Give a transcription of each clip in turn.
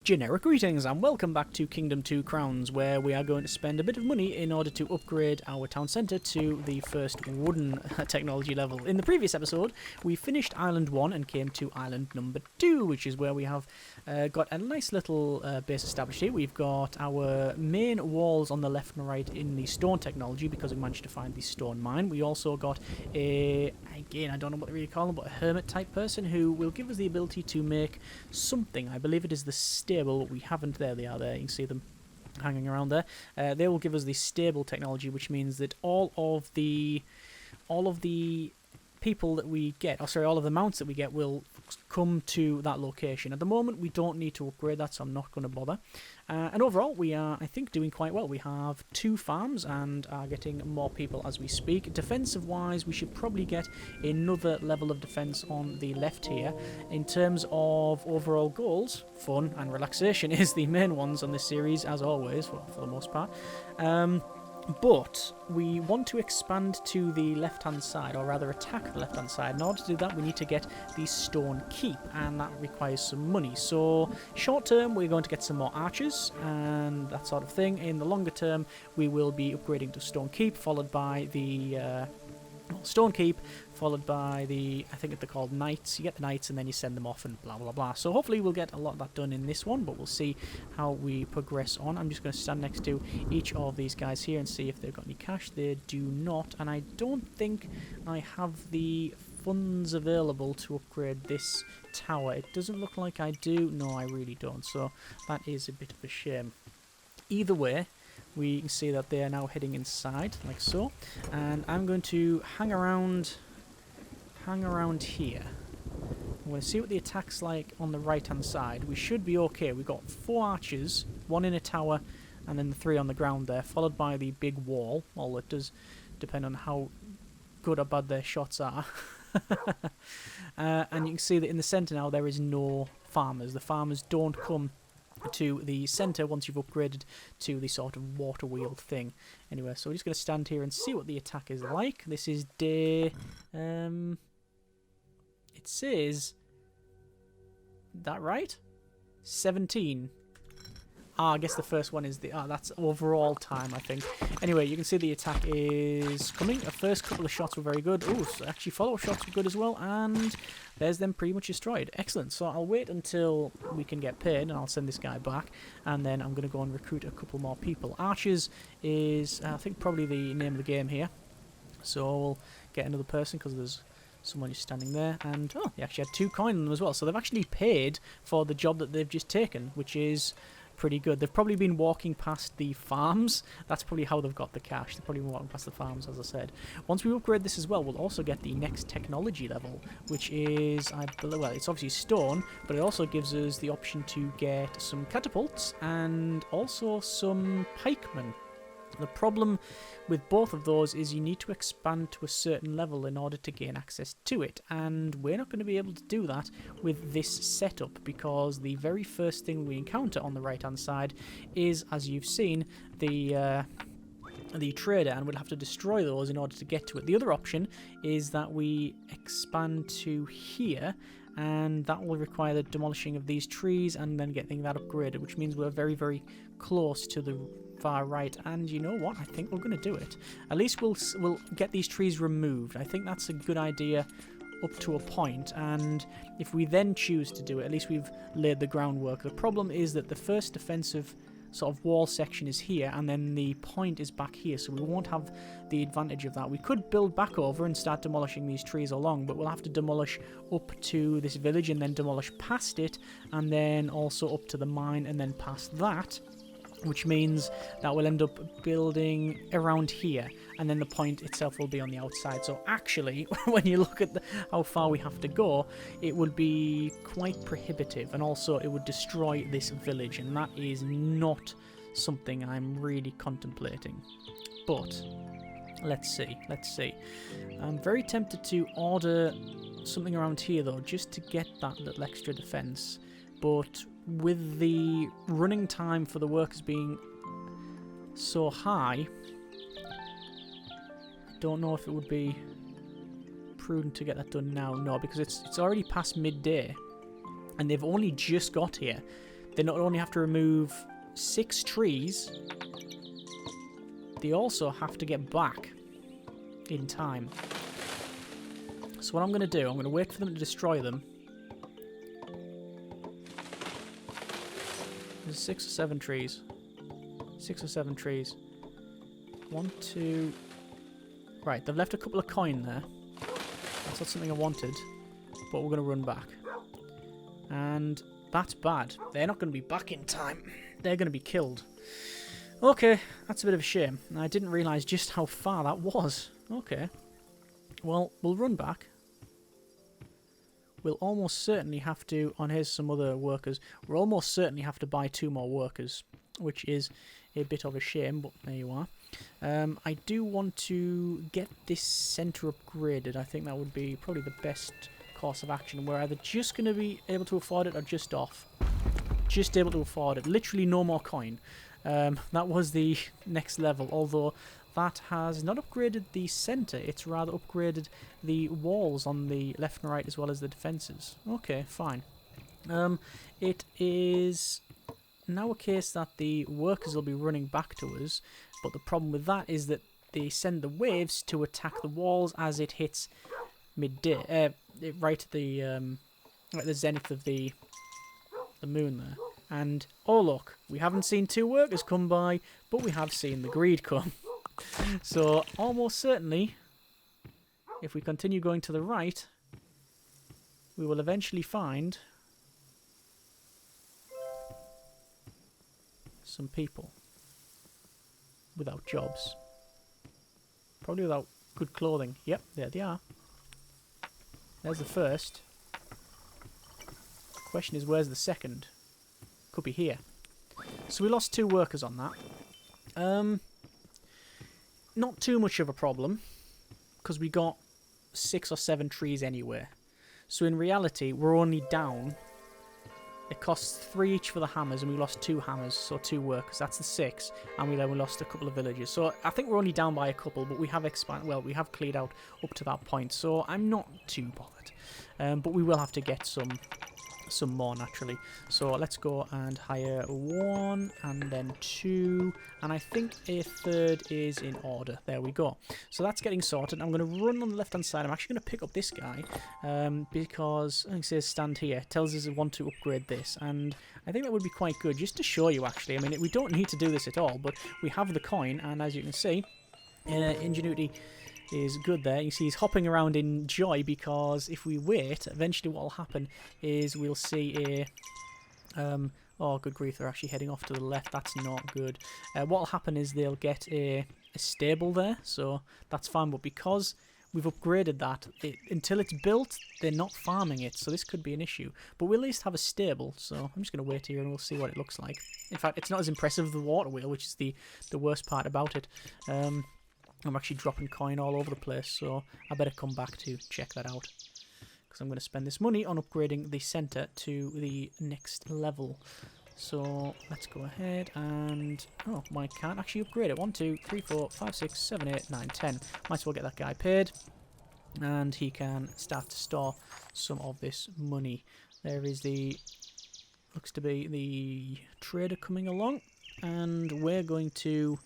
Generic greetings and welcome back to Kingdom 2 Crowns, where we are going to spend a bit of money in order to upgrade our town centre to the first wooden technology level. In the previous episode, we finished Island 1 and came to Island number 2, which is where we have got a nice little base established here. We've got our main walls on the left and right in the stone technology because we managed to find the stone mine. We also got again, I don't know what they really call them, but a hermit type person who will give us the ability to make something. I believe it is the stable. We haven't. There they are there. You can see them hanging around there. They will give us the stable technology, which means that all of the people that we get, all of the mounts that we get will come to that location. At the moment, we don't need to upgrade that, so I'm not going to bother. And overall, we are, I think, doing quite well. We have 2 farms and are getting more people as we speak. Defensive-wise, we should probably get another level of defense on the left here. In terms of overall goals, fun and relaxation is the main ones on this series, as always, for the most part. But we want to expand to the left-hand side, or rather attack the left-hand side. In order to do that, we need to get the stone keep, and that requires some money. So, short-term, we're going to get some more archers, and that sort of thing. In the longer term, we will be upgrading to stone keep, followed by the... stone keep, followed by the, I think they're called knights. You get the knights and then you send them off and blah blah blah. So hopefully we'll get a lot of that done in this one, but we'll see how we progress on. I'm just going to stand next to each of these guys here and see if they've got any cash. They do not, and I don't think I have the funds available to upgrade this tower. It doesn't look like I do. No, I really don't, so that is a bit of a shame. Either way, we can see that they are now heading inside, like so. And I'm going to hang around here. I'm going to see what the attack's like on the right-hand side. We should be okay. We've got 4 archers, 1 in a tower, and then the 3 on the ground there, followed by the big wall. Well, it does depend on how good or bad their shots are. And you can see that in the centre now there is no farmers. The farmers don't come to the centre once you've upgraded to the sort of water wheel thing. Anyway, so we're just going to stand here and see what the attack is like. This is day... it says... that right? 17. I guess the first one is the... that's overall time, I think. Anyway, you can see the attack is coming. The first couple of shots were very good. Oh, so actually follow-up shots were good as well. And there's them pretty much destroyed. Excellent. So I'll wait until we can get paid, and I'll send this guy back. And then I'm going to go and recruit a couple more people. Archers is, I think, probably the name of the game here. So we'll get another person because there's someone just standing there. And, oh, they actually had 2 coin on them as well. So they've actually paid for the job that they've just taken, which is pretty good. They've probably been walking past the farms. That's probably how they've got the cash. They've probably been walking past the farms, as I said. Once we upgrade this as well, we'll also get the next technology level, which is, I believe, well, it's obviously stone, but it also gives us the option to get some catapults and also some pikemen. The problem with both of those is you need to expand to a certain level in order to gain access to it, and we're not going to be able to do that with this setup because the very first thing we encounter on the right hand side is, as you've seen, the trader, and we'll have to destroy those in order to get to it. The other option is that we expand to here, and that will require the demolishing of these trees and then getting that upgraded, which means we're very, very close to the far right. And you know what? I think we're going to do it. At least we'll get these trees removed. I think that's a good idea up to a point, and if we then choose to do it, at least we've laid the groundwork. The problem is that the first defensive sort of wall section is here, and then the point is back here, so we won't have the advantage of that. We could build back over and start demolishing these trees along, but we'll have to demolish up to this village and then demolish past it, and then also up to the mine and then past that, which means that we'll end up building around here, and then the point itself will be on the outside. So actually, when you look at how far we have to go, it would be quite prohibitive, and also it would destroy this village, and that is not something I'm really contemplating. But let's see. I'm very tempted to order something around here though, just to get that little extra defense, but with the running time for the workers being so high, I don't know if it would be prudent to get that done now. No, because it's already past midday, and they've only just got here. they not only have to remove 6 trees, they also have to get back in time. So what I'm going to do, I'm going to wait for them to destroy them. There's 6 or 7 trees. 6 or 7 trees. 1, 2... Right, they've left a couple of coin there. That's not something I wanted, but we're going to run back. And that's bad. They're not going to be back in time. They're going to be killed. Okay, that's a bit of a shame. I didn't realise just how far that was. Okay. Well, we'll run back. We'll almost certainly have to... Oh, and here's some other workers. We'll almost certainly have to buy 2 more workers, which is a bit of a shame, but there you are. I do want to get this centre upgraded. I think that would be probably the best course of action. We're either just going to be able to afford it or just off. Just able to afford it. Literally no more coin. That was the next level, although that has not upgraded the centre, it's rather upgraded the walls on the left and right as well as the defences. Okay, fine. It is now a case that the workers will be running back to us, but the problem with that is that they send the waves to attack the walls as it hits midday, right at the zenith of the moon there. And, oh look, we haven't seen 2 workers come by, but we have seen the greed come. So, almost certainly, if we continue going to the right, we will eventually find some people without jobs. Probably without good clothing. Yep, there they are. There's the first. The question is, where's the second? Could be here. So we lost 2 workers on that. Not too much of a problem, because we got 6 or 7 trees anywhere. So in reality, we're only down. It costs 3 each for the hammers, and we lost 2 hammers, so 2 workers. That's the 6, and we lost a couple of villages. So I think we're only down by a couple, but we have we have cleared out up to that point. So I'm not too bothered. But we will have to get some more naturally. So let's go and hire 1 and then 2, and I think a 3rd is in order. There we go. So that's getting sorted. I'm going to run on the left hand side. I'm actually going to pick up this guy because I think it says stand here. It tells us we want to upgrade this, and I think that would be quite good just to show you actually. I mean, we don't need to do this at all, but we have the coin, and as you can see, ingenuity is good there. You see he's hopping around in joy, because if we wait, eventually what will happen is we'll see a... oh, good grief, they're actually heading off to the left. That's not good. What will happen is they'll get a stable there, so that's fine. But because we've upgraded that, until it's built, they're not farming it, so this could be an issue. But we'll at least have a stable, so I'm just going to wait here and we'll see what it looks like. In fact, it's not as impressive as the water wheel, which is the worst part about it. I'm actually dropping coin all over the place, so I better come back to check that out, because I'm going to spend this money on upgrading the centre to the next level. So let's go ahead and... oh, I can't actually upgrade it. 1, 2, 3, 4, 5, 6, 7, 8, 9, 10. Might as well get that guy paid, and he can start to store some of this money. There is the... looks to be the trader coming along, and we're going to...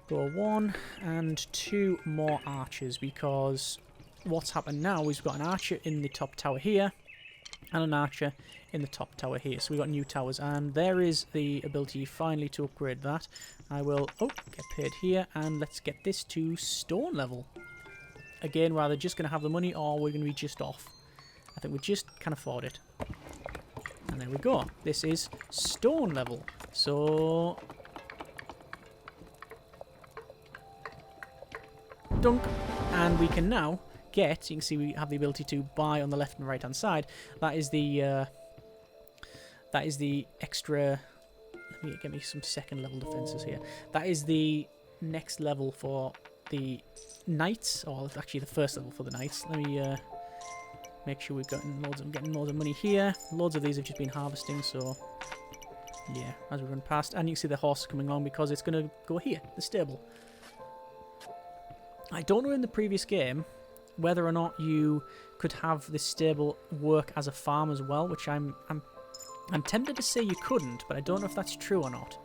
go 1 and 2 more archers, because what's happened now is we've got an archer in the top tower here and an archer in the top tower here. So we've got new towers, and there is the ability finally to upgrade that. I will get paid here, and let's get this to stone level. Again, we're either just going to have the money or we're going to be just off. I think we just can afford it. And there we go. This is stone level. So... dunk, and we can now get, you can see we have the ability to buy on the left and right hand side. That is the extra, let me get me some second level defenses here. That is the next level for the knights, or actually the first level for the knights. Let me make sure we've gotten loads. I'm getting loads of money here. Loads of these have just been harvesting, so yeah, as we run past, and you can see the horse coming along because it's going to go here, the stable. I don't know in the previous game whether or not you could have this stable work as a farm as well, which I'm I'm tempted to say you couldn't, but I don't know if that's true or not.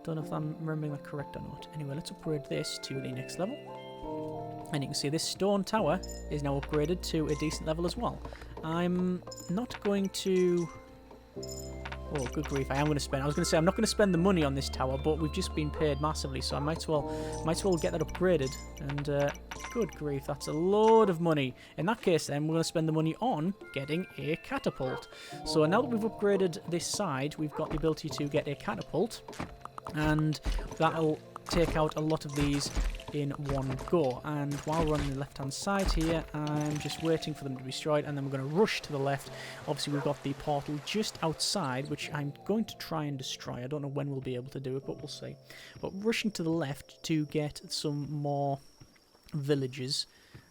Don't know if I'm remembering that correct or not. Anyway, let's upgrade this to the next level. And you can see this stone tower is now upgraded to a decent level as well. I'm not going to... Oh, good grief, I am going to spend... I was going to say I'm not going to spend the money on this tower, but we've just been paid massively, so I might as well get that upgraded. And, good grief, that's a load of money. In that case, then, we're going to spend the money on getting a catapult. So now that we've upgraded this side, we've got the ability to get a catapult. And that'll take out a lot of these in one go. And while we're on the left hand side here, I'm just waiting for them to be destroyed, and then we're going to rush to the left. Obviously we've got the portal just outside, which I'm going to try and destroy. I don't know when we'll be able to do it, but we'll see. But rushing to the left to get some more villages,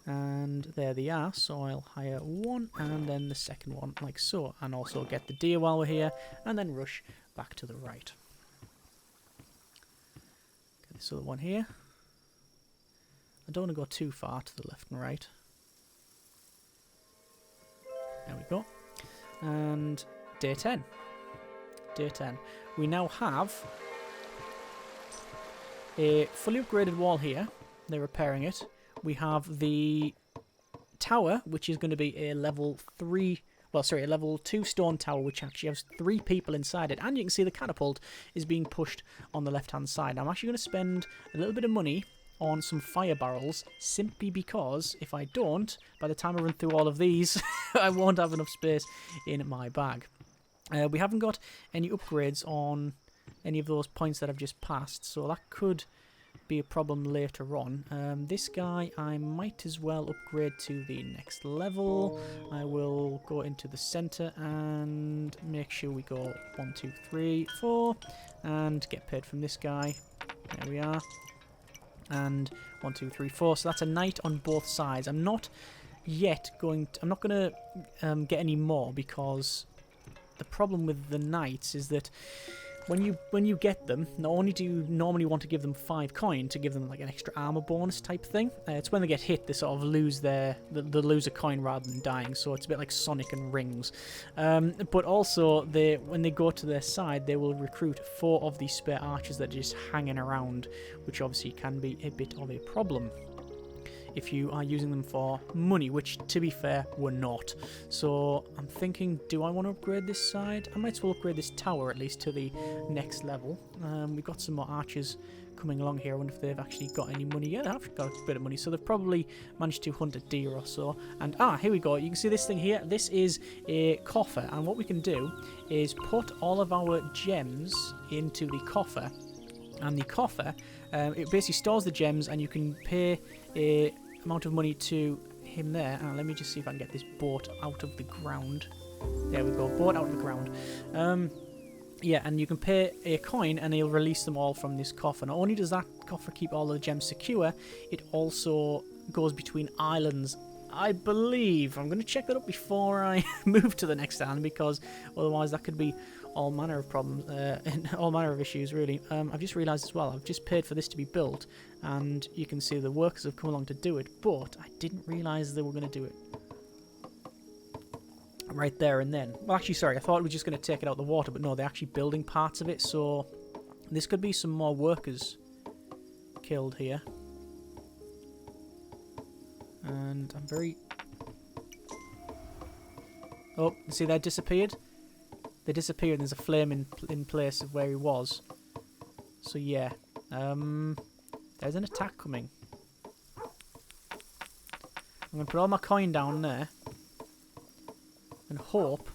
and there they are. So I'll hire one and then the second one like so, and also get the deer while we're here, and then rush back to the right. Get this other one here. I don't want to go too far to the left and right. There we go. And day 10. Day 10. We now have a fully upgraded wall here. They're repairing it. We have the tower, which is going to be a level 3... Well, sorry, a level 2 stone tower, which actually has 3 people inside it. And you can see the catapult is being pushed on the left-hand side. I'm actually going to spend a little bit of money on some fire barrels, simply because if I don't, by the time I run through all of these, I won't have enough space in my bag. We haven't got any upgrades on any of those points that I've just passed, so that could be a problem later on. This guy I might as well upgrade to the next level. I will go into the center and make sure we go 1, 2, 3, 4 and get paid from this guy. There we are. And 1, 2, 3, 4. So that's a knight on both sides. I'm not going to get any more, because the problem with the knights is that when you get them, not only do you normally want to give them 5 coin to give them like an extra armor bonus type thing. It's when they get hit, they sort of lose they lose a coin rather than dying. So it's a bit like Sonic and Rings. But also when they go to their side, they will recruit 4 of these spare archers that are just hanging around, which obviously can be a bit of a problem if you are using them for money, which, to be fair, we're not. So I'm thinking, do I want to upgrade this side? I might as well upgrade this tower at least to the next level. We've got some more archers coming along here. I wonder if they've actually got any money. Yeah, they have got a bit of money, so they've probably managed to hunt a deer or so. And here we go. You can see this thing here. This is a coffer, and what we can do is put all of our gems into the coffer. And the coffer, it basically stores the gems, and you can pay a amount of money to him there. Let me just see if I can get this boat out of the ground. There we go, boat out of the ground. Yeah, and you can pay a coin and he'll release them all from this coffer. Not only does that coffer keep all the gems secure, it also goes between islands, I believe. I'm going to check that up before I move to the next island, because otherwise that could be all manner of problems, and all manner of issues, really. I've just realised as well, I've just paid for this to be built, and you can see the workers have come along to do it, but I didn't realise they were going to do it right there and then. Well, actually, sorry, I thought we were just going to take it out of the water, but no, they're actually building parts of it, so this could be some more workers killed here. And I'm very... Oh, see, they disappeared? They disappeared and there's a flame in place of where he was. So yeah. There's an attack coming. I'm going to put all my coin down there. And hope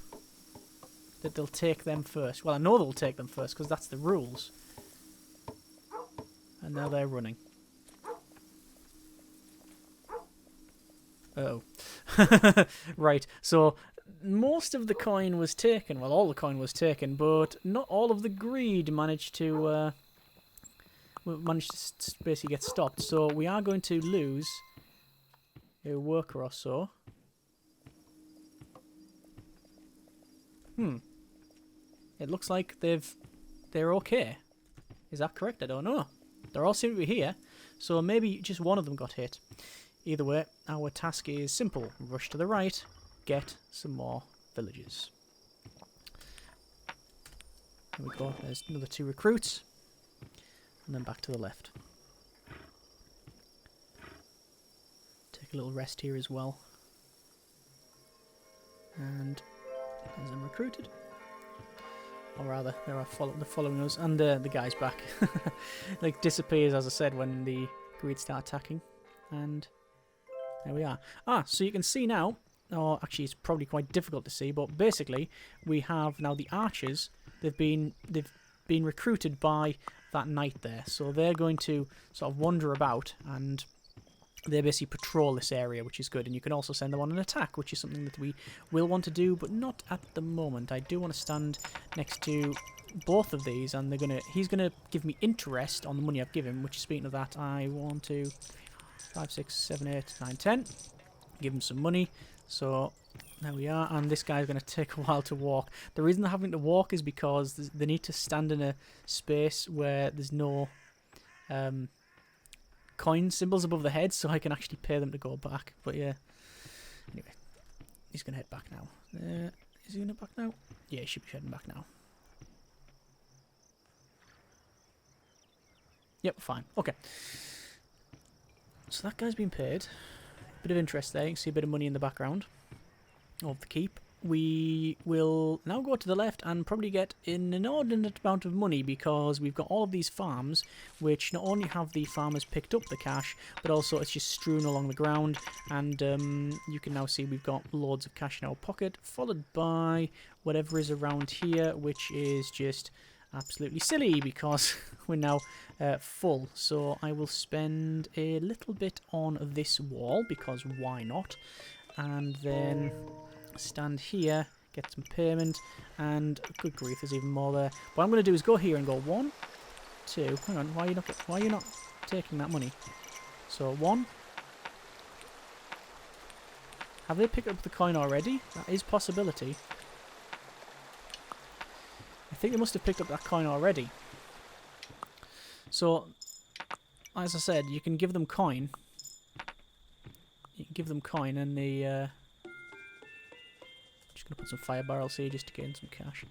that they'll take them first. Well, I know they'll take them first because that's the rules. And now they're running. Oh. Right, so most of the coin was taken. Well, all the coin was taken, but not all of the greed managed to basically get stopped. So we are going to lose a worker or so. It looks like they're okay. Is that correct? I don't know. They all seem to be here, so maybe just one of them got hit. Either way, our task is simple. Rush to the right, get some more villages. There we go. There's another 2 recruits. And then back to the left. Take a little rest here as well. And there's them recruited. Or rather, they're following us. And the guy's back. Like, disappears, as I said, when the greed start attacking. And there we are. So you can see now, or actually it's probably quite difficult to see, but basically we have now the archers. They've been recruited by that knight there, so they're going to sort of wander about and they basically patrol this area, which is good. And you can also send them on an attack, which is something that we will want to do, but not at the moment. I do want to stand next to both of these, and he's gonna give me interest on the money I've given him, which, speaking of that, I want to 5, 6, 7, 8, 9, 10. Give him some money. So there we are, and this guy's going to take a while to walk. The reason they're having to walk is because they need to stand in a space where there's no coin symbols above the head, so I can actually pay them to go back. But yeah, anyway, he's going to head back now. Is he going to back now? Yeah, he should be heading back now. Yep, fine. Okay. So that guy's been paid. Bit of interest there. You can see a bit of money in the background of the keep. We will now go to the left and probably get an inordinate amount of money, because we've got all of these farms which not only have the farmers picked up the cash, but also it's just strewn along the ground. And you can now see we've got loads of cash in our pocket, followed by whatever is around here, which is just absolutely silly because we're now full. So I will spend a little bit on this wall, because why not? And then stand here, get some payment, and good grief, there's even more there. What I'm going to do is go here and go 1, 2. Hang on, why are you not taking that money? So 1. Have they picked up the coin already? That is a possibility. I think they must have picked up that coin already. So, as I said, you can give them coin. You can give them coin, and the just gonna put some fire barrels here just to gain some cash.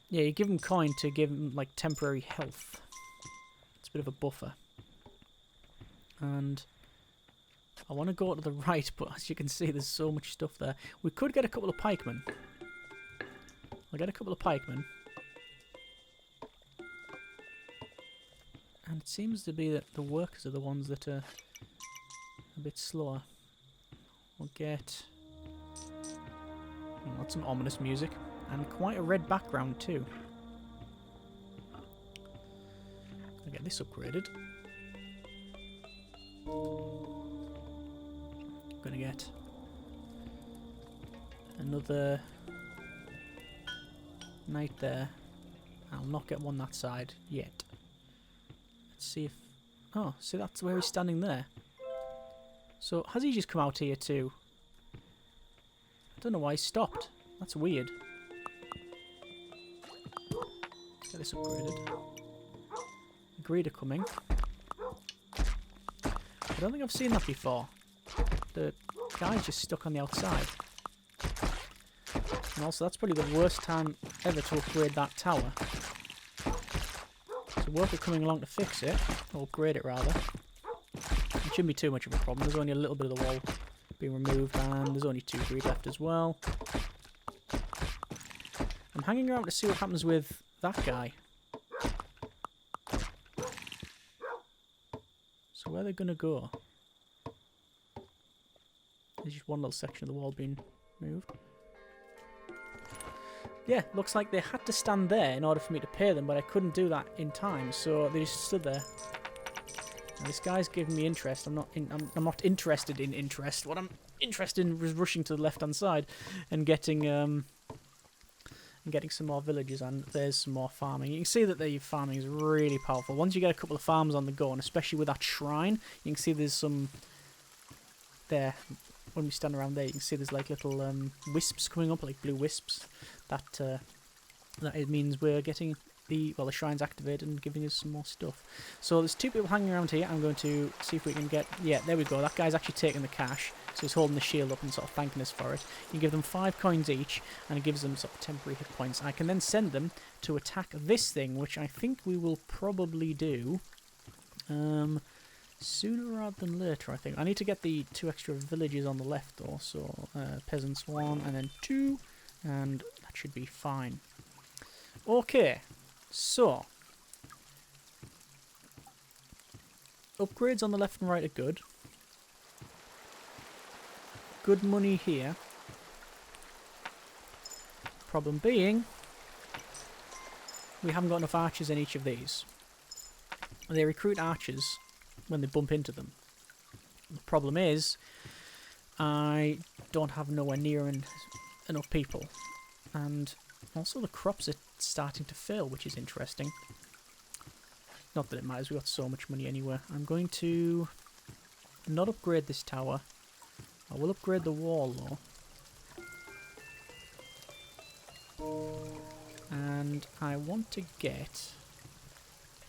Yeah, you give them coin to give them like temporary health. It's a bit of a buffer. And I want to go to the right, but as you can see, there's so much stuff there. We could get a couple of pikemen. I'll get a couple of pikemen. And it seems to be that the workers are the ones that are a bit slower. We'll get... that's some ominous music. And quite a red background too. I'll get this upgraded. Gonna get another knight there. I'll not get one that side yet. Let's see if... oh, see, that's where he's standing there. So, has he just come out here too? I don't know why he stopped. That's weird. Let's get this upgraded. Greeder coming. I don't think I've seen that before. The guy's just stuck on the outside. And also, that's probably the worst time ever to upgrade that tower. So worker coming along to fix it, or upgrade it rather. It shouldn't be too much of a problem. There's only a little bit of the wall being removed, and there's only 2 greed left as well. I'm hanging around to see what happens with that guy. So where are they going to go? There's just one little section of the wall being moved. Yeah, looks like they had to stand there in order for me to pay them, but I couldn't do that in time, so they just stood there. Now, this guy's giving me interest. I'm not interested in interest. What I'm interested in is rushing to the left-hand side and getting some more villages, and there's some more farming. You can see that the farming is really powerful. Once you get a couple of farms on the go, and especially with that shrine, you can see there's some there. When we stand around there, you can see there's like little wisps coming up, like blue wisps. That it means we're getting the shrine's activated and giving us some more stuff. So there's 2 people hanging around here. I'm going to see if we can get... Yeah, there we go. That guy's actually taking the cash. So he's holding the shield up and sort of thanking us for it. You give them 5 coins each, and it gives them sort of temporary hit points. I can then send them to attack this thing, which I think we will probably do sooner rather than later, I think. I need to get the 2 extra villages on the left, though. So peasants 1 and then 2, and that should be fine. Okay, so upgrades on the left and right are good. Good money here. Problem being, we haven't got enough archers in each of these. They recruit archers when they bump into them. The problem is, I don't have nowhere near enough people. And also the crops are starting to fail, which is interesting. Not that it matters, we've got so much money anyway. I'm going to not upgrade this tower. I will upgrade the wall though. And I want to get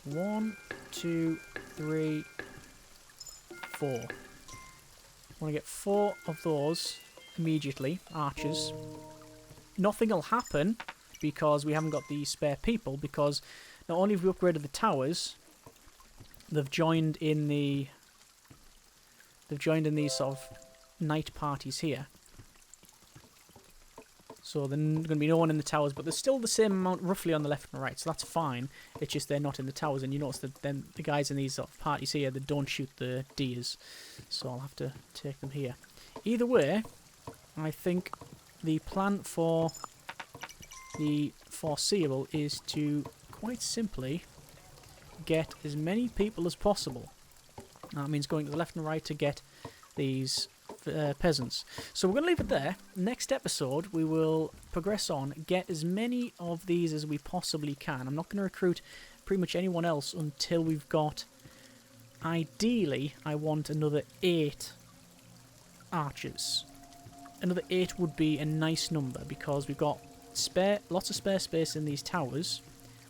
1, 2, 3, 4. I want to get 4 of those immediately, archers. Nothing will happen because we haven't got the spare people, because not only have we upgraded the towers, they've joined in these sort of night parties here. So there's going to be no one in the towers, but there's still the same amount roughly on the left and right, so that's fine. It's just they're not in the towers, and you notice that then the guys in these sort of parties here, they don't shoot the deers. So I'll have to take them here. Either way, I think the plan for the foreseeable is to quite simply get as many people as possible. That means going to the left and right to get these peasants. So we're going to leave it there. Next episode we will progress on, get as many of these as we possibly can. I'm not going to recruit pretty much anyone else until we've got, ideally I want another 8 archers. Another 8 would be a nice number because we've got lots of spare space in these towers.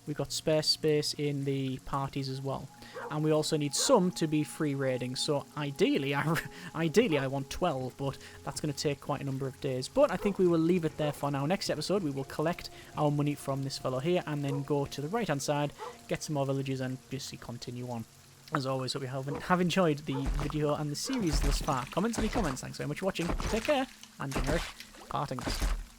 We've got spare space in the parties as well. And we also need some to be free raiding. So ideally I want 12, but that's going to take quite a number of days. But I think we will leave it there for now. Next episode, we will collect our money from this fellow here and then go to the right-hand side, get some more villages, and basically continue on. As always, hope you have enjoyed the video and the series thus far. Comments, any comments. Thanks very much for watching. Take care, and generic partings.